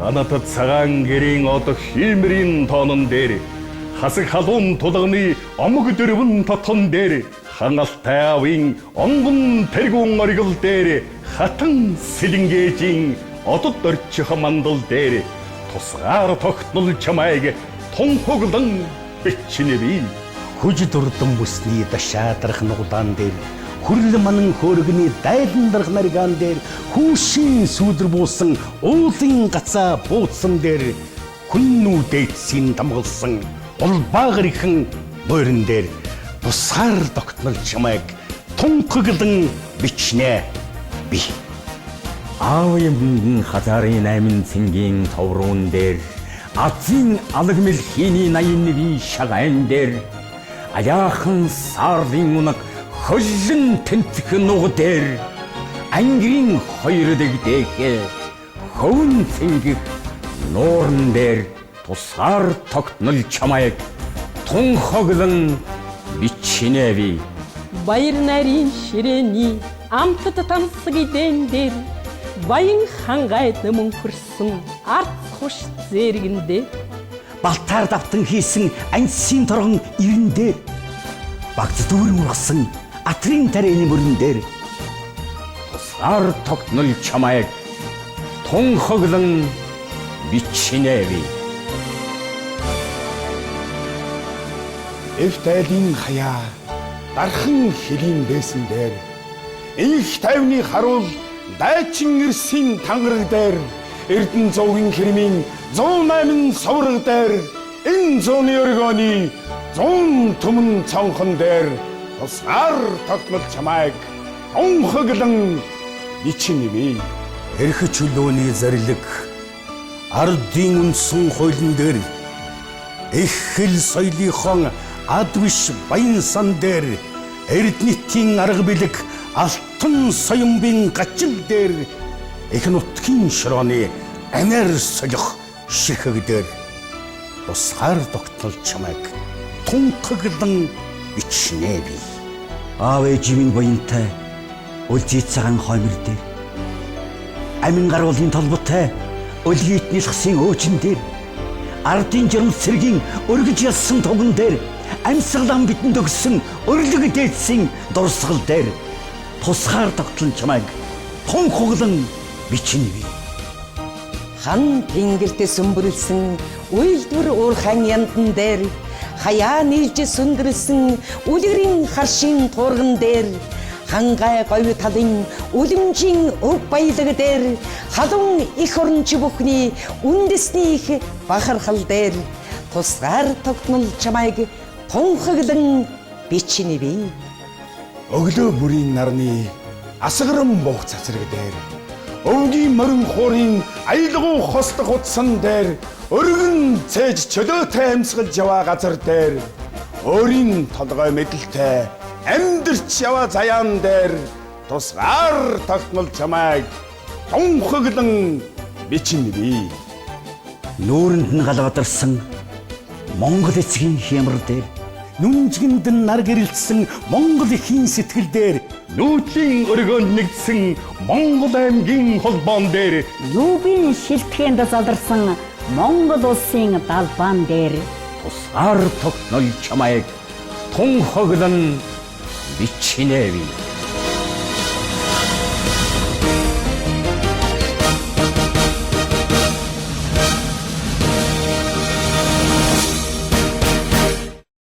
Ханатад цагаан гэрийн одох хиймэрийн тоонон дээр хасаг халуун тулганы омог дөрвөн татхан дээр хангалтай авын онгон тэргүүн оргил дээр хатан сэлэнгээжийн одод орчих мандал дээр тусгаар тогтнол чамайг тунхаглан бичнэ би. Хүж дурдан бүсний дашаадрах нуглаан дээр хүрэл манан хөөргөний дайландрах наргаан дээр хүүшийн сүудэр буусан уулын гацаа бууцсан дээр хүннүүдээцсийн дамгалсан улбаагэрхэн морин дээр тусгаар тогтнол чамайг тунхаглан бичнэ би. Аавын бүнгэн хазаарын 8 цэнгийн товруун дээр азийн алаг мэлхийний 81 шагайн дээр аяахан саарын унаг холлон тэнцэх нуг дээр ангирын хоёр дэгдэхэ хөвн цэнгэх нуурн дээр тусгаар тогтнол чамайг тунхаглан бичнэ би. Баяр нарийн ширээний амтд тансаг идэн дээр баян хангайд мөнхөрсөн арц хуш зэрэгэн дээр Балтаар давтан хийсэн аньсын торгон ирэн дээр багц дүүрэн ургасан атрын тарианы мөрөн дээр тусгаар тогтнол чамайг тунхаглан бичнэ би. Эвтайлын хаяа дархан хэлийн бэсэн дээр их тайвны харуул дайчин ирсийн тангараг дээр Эрдэнэ зуугийн хэрмийн 108 совраг дээр энэ зууны өргөөний 100 түмэн цонхон дээр тусгаар тогтмол чамайг тунхаглан бичнэ би. эрх чөлөөний зарилэг ардын үндсэн хуулийн дээр их хэл соёлынхон ад биш баян сан дээр эрдэнэтийн арга билэг алтан соёмбын гачил дээр их нутгийн шорооны анаар солих ширхэг дээр тусгаар тогтнол чамайг тунхаглан бичнэ би. Аав ээжийн буянтай үлзий цагаан хоймор дээр амин гаруулын толботой өлгийт нэлхсийн өөчн дээр ардын жирэмс цэргийн өргөж ялсан туган дээр амьсгалан бидэнд өгсөн өрлөг дээдсийн дурсгал дээр тусгаар тогтнол чамайг тунхаглан бичнэ би. Хан тэнгэрт сүмбэрлсэн үйлдвэр уурхайн яндан дээр хаяа нийлж сүндэрлсэн үлгэрийн харшийн туурган дээр хангай говь талын үлэмжийн өв баялаг дээр халуун их оронч бүхний үндэсний их бахархал дээр тусгаар тогтнол чамайг тунхаглан бичнэ би. Өглөө бүрийн нарны асгаран буух цацраг дээр өвгийн морин хуурын аялгуу хослох утсан дээр өргөн цээж чөлөөтэй амьсгалж яваа газар дээр өөрийн толгой мэдлэлтэй амьдэрч яваа заяан дээр тусгаар тогтмол чамайг тунхаглан бичнэ би. Нүүрэнд нь галгадарсан Монгол эцгийн хямар дээр нүнжгэнд нь нар гэрэлтсэн Монгол эхийн сэтгэл дээр Нүүтлийн өргөнд нэгдсэн Монгол аймгийн холбоон дээр Юугийн шилтгэнд заларсан Монгол улсын далбаан дээр тусгаар тогтнол чамайг тунхаглан бичнэ би.